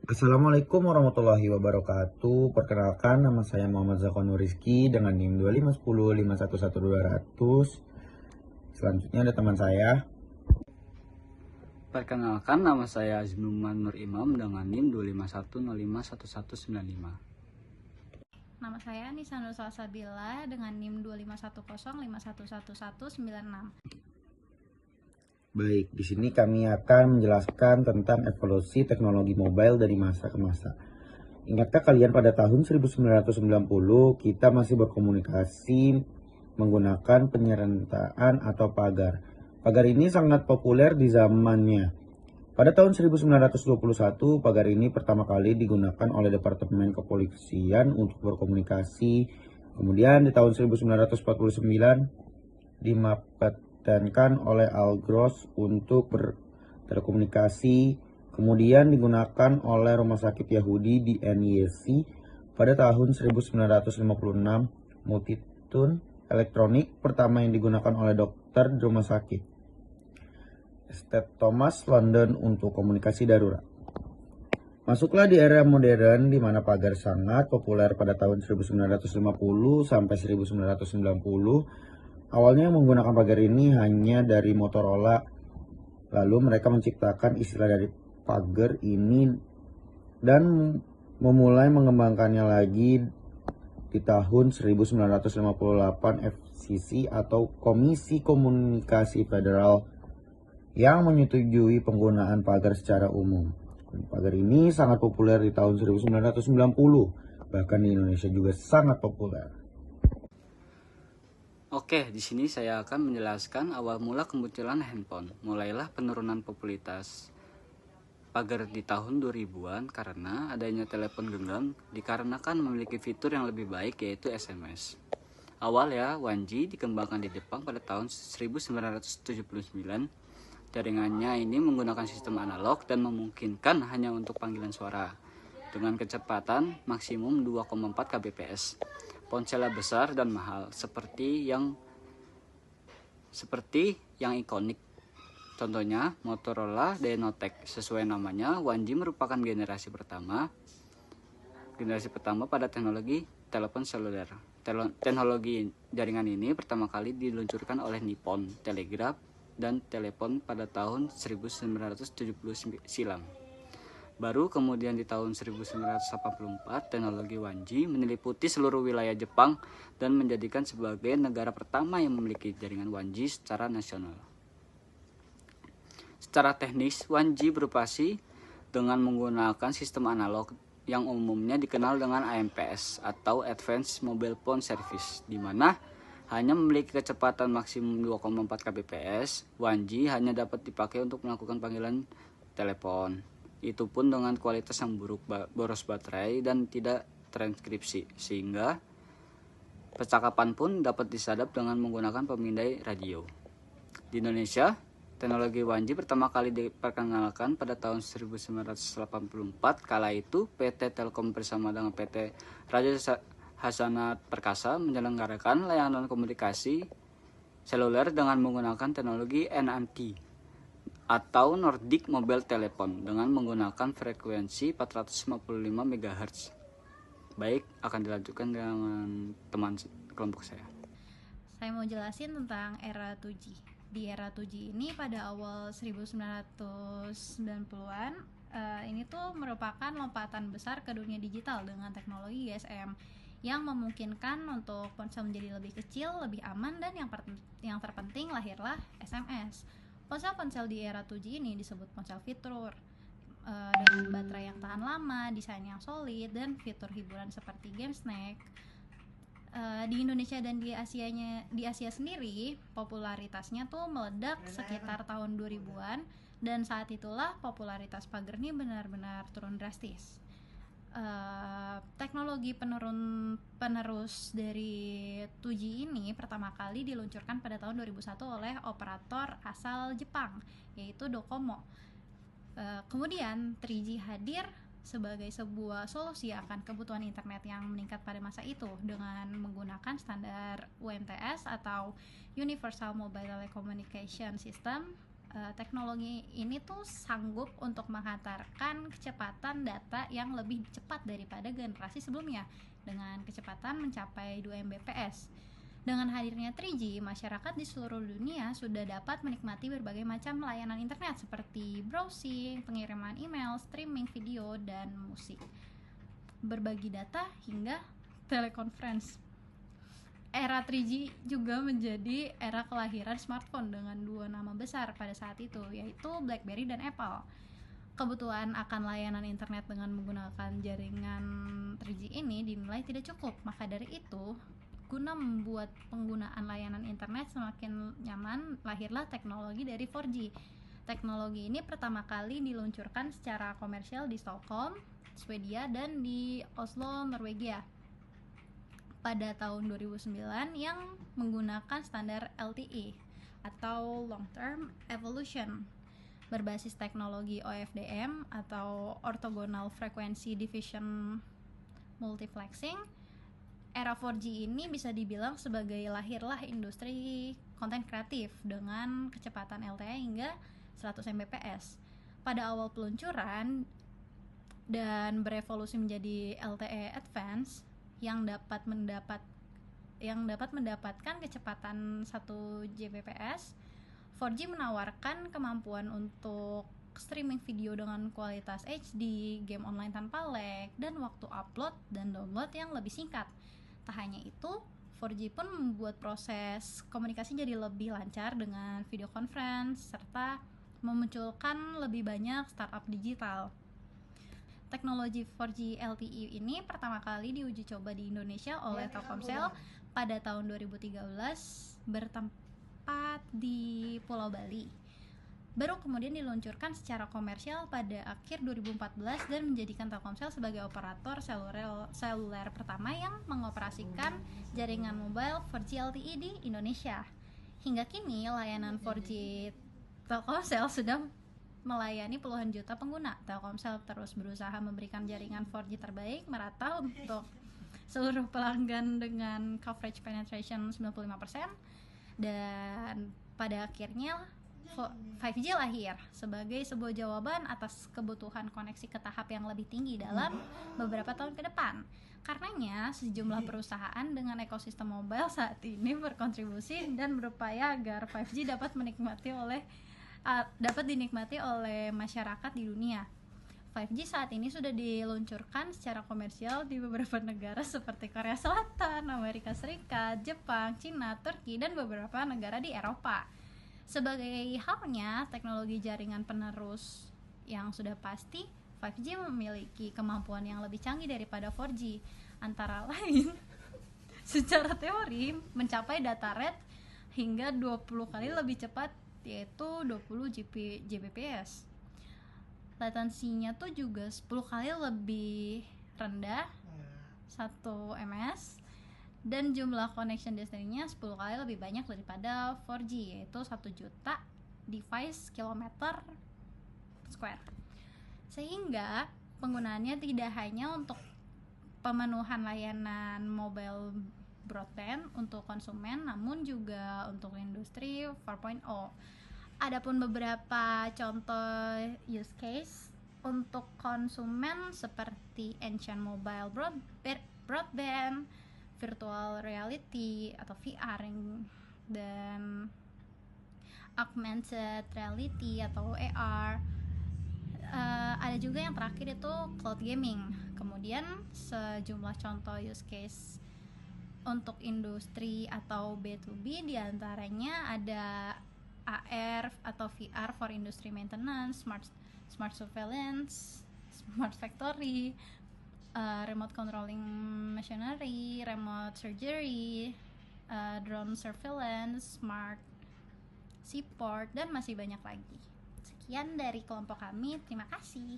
Assalamualaikum warahmatullahi wabarakatuh. Perkenalkan, nama saya Muhammad Zakonu Rizky dengan NIM 251011200. Selanjutnya ada teman saya. Perkenalkan, nama saya Aznuman Nur Imam dengan NIM 251051195. Nama saya Nisa Nur Salsabila dengan NIM 25105111196. Baik, di sini kami akan menjelaskan tentang evolusi teknologi mobile dari masa ke masa. Ingatkah kalian pada tahun 1990 kita masih berkomunikasi menggunakan penyertaan atau pagar. Pagar ini sangat populer di zamannya. Pada tahun 1921, pagar ini pertama kali digunakan oleh Departemen Kepolisian untuk berkomunikasi. Kemudian di tahun 1949 dipatenkan oleh Al Gross untuk bertelekomunikasi. Kemudian digunakan oleh Rumah Sakit Yahudi di NYC pada tahun 1956. Multitune elektronik pertama yang digunakan oleh dokter di rumah sakit St. Thomas, London untuk komunikasi darurat. Masuklah di era modern di mana pagar sangat populer pada tahun 1950 sampai 1990. Awalnya menggunakan pagar ini hanya dari Motorola. Lalu mereka menciptakan istilah dari pagar ini dan memulai mengembangkannya lagi di tahun 1958. FCC atau Komisi Komunikasi Federal yang menyetujui penggunaan pagar secara umum. Pagar ini sangat populer di tahun 1990, bahkan di Indonesia juga sangat populer. Oke, di sini saya akan menjelaskan awal mula kemunculan handphone. Mulailah penurunan popularitas pagar di tahun 2000-an karena adanya telepon genggam dikarenakan memiliki fitur yang lebih baik, yaitu SMS. Awal ya, 1G dikembangkan di Jepang pada tahun 1979. Jaringannya ini menggunakan sistem analog dan memungkinkan hanya untuk panggilan suara dengan kecepatan maksimum 2,4 kbps. Ponselnya besar dan mahal seperti yang ikonik. Contohnya Motorola Dynotech. Sesuai namanya, 1G merupakan generasi pertama pada teknologi telepon seluler. Teknologi jaringan ini pertama kali diluncurkan oleh Nippon Telegraph dan Telepon pada tahun 1970 silam. Baru kemudian di tahun 1984, teknologi 1G menyeliputi seluruh wilayah Jepang dan menjadikan sebagai negara pertama yang memiliki jaringan 1G secara nasional. Secara teknis, 1G beroperasi dengan menggunakan sistem analog yang umumnya dikenal dengan AMPS atau Advanced Mobile Phone Service, di mana hanya memiliki kecepatan maksimum 2,4 kbps. 1G hanya dapat dipakai untuk melakukan panggilan telepon. Itu pun dengan kualitas yang buruk, boros baterai dan tidak transkripsi, sehingga percakapan pun dapat disadap dengan menggunakan pemindai radio. Di Indonesia, teknologi 1G pertama kali diperkenalkan pada tahun 1984. Kala itu PT Telkom bersama dengan PT Raja Hasanat Perkasa menyelenggarakan layanan komunikasi seluler dengan menggunakan teknologi NMT atau Nordic Mobile Telephone dengan menggunakan frekuensi 455 MHz. Baik, akan dilanjutkan dengan teman kelompok saya. Saya mau jelasin tentang era 2G. Di era 2G ini pada awal 1990-an, ini tuh merupakan lompatan besar ke dunia digital dengan teknologi GSM yang memungkinkan untuk ponsel menjadi lebih kecil, lebih aman, dan yang terpenting lahirlah SMS. Ponsel-ponsel di era 2G ini disebut ponsel fitur dengan baterai yang tahan lama, desain yang solid, dan fitur hiburan seperti game snack. Di Indonesia dan di Asia sendiri popularitasnya tuh meledak sekitar tahun 2000-an, dan saat itulah popularitas pagar ini benar-benar turun drastis. Teknologi penerus dari 2G ini pertama kali diluncurkan pada tahun 2001 oleh operator asal Jepang, yaitu Docomo. Kemudian 3G hadir sebagai sebuah solusi akan kebutuhan internet yang meningkat pada masa itu dengan menggunakan standar UMTS atau Universal Mobile Telecommunication System teknologi ini tuh sanggup untuk menghantarkan kecepatan data yang lebih cepat daripada generasi sebelumnya dengan kecepatan mencapai 2 Mbps. Dengan hadirnya 3G, masyarakat di seluruh dunia sudah dapat menikmati berbagai macam layanan internet seperti browsing, pengiriman email, streaming video, dan musik, berbagi data, hingga telekonferensi. Era 3G juga menjadi era kelahiran smartphone dengan dua nama besar pada saat itu, yaitu BlackBerry dan Apple. Kebutuhan akan layanan internet dengan menggunakan jaringan 3G ini dinilai tidak cukup, maka dari itu, guna membuat penggunaan layanan internet semakin nyaman, lahirlah teknologi dari 4G. Teknologi ini pertama kali diluncurkan secara komersial di Stockholm, Swedia, dan di Oslo, Norwegia pada tahun 2009 yang menggunakan standar LTE atau Long Term Evolution berbasis teknologi OFDM atau Orthogonal Frequency Division Multiplexing. Era 4G ini bisa dibilang sebagai lahirlah industri konten kreatif dengan kecepatan LTE hingga 100 Mbps. Pada awal peluncuran dan berevolusi menjadi LTE Advanced yang dapat mendapatkan kecepatan 1 Gbps, 4G menawarkan kemampuan untuk streaming video dengan kualitas HD, game online tanpa lag, dan waktu upload dan download yang lebih singkat. Tak hanya itu, 4G pun membuat proses komunikasi jadi lebih lancar dengan video conference serta memunculkan lebih banyak startup digital. Teknologi 4G LTE ini pertama kali diuji coba di Indonesia oleh Telkomsel pada tahun 2013 bertempat di Pulau Bali. Baru kemudian diluncurkan secara komersial pada akhir 2014 dan menjadikan Telkomsel sebagai operator seluler pertama yang mengoperasikan jaringan mobile 4G LTE di Indonesia. Hingga kini layanan 4G Telkomsel sudah melayani puluhan juta pengguna. Telkomsel terus berusaha memberikan jaringan 4G terbaik merata untuk seluruh pelanggan dengan coverage penetration 95%, dan pada akhirnya 5G lahir sebagai sebuah jawaban atas kebutuhan koneksi ke tahap yang lebih tinggi dalam beberapa tahun ke depan. Karenanya, sejumlah perusahaan dengan ekosistem mobile saat ini berkontribusi dan berupaya agar 5G dapat dinikmati oleh masyarakat di dunia. 5G saat ini sudah diluncurkan secara komersial di beberapa negara seperti Korea Selatan, Amerika Serikat, Jepang, Cina, Turki, dan beberapa negara di Eropa. Sebagai halnya teknologi jaringan penerus yang sudah pasti, 5G memiliki kemampuan yang lebih canggih daripada 4G, antara lain secara teori mencapai data rate hingga 20 kali lebih cepat, yaitu 20 Gbps. Latensinya tuh juga 10 kali lebih rendah, 1 ms, dan jumlah connection density-nya 10 kali lebih banyak daripada 4G, yaitu 1 juta device kilometer square. Sehingga penggunaannya tidak hanya untuk pemenuhan layanan mobile broadband untuk konsumen, namun juga untuk industri 4.0. Adapun beberapa contoh use case untuk konsumen seperti Enchant Mobile Broadband, virtual reality atau VR, dan augmented reality atau AR. Ada juga yang terakhir itu cloud gaming. Kemudian sejumlah contoh use case untuk industri atau B2B diantaranya ada AR atau VR for industry maintenance, smart surveillance, smart factory, remote controlling machinery, remote surgery, drone surveillance, smart seaport, dan masih banyak lagi. Sekian dari kelompok kami, terima kasih.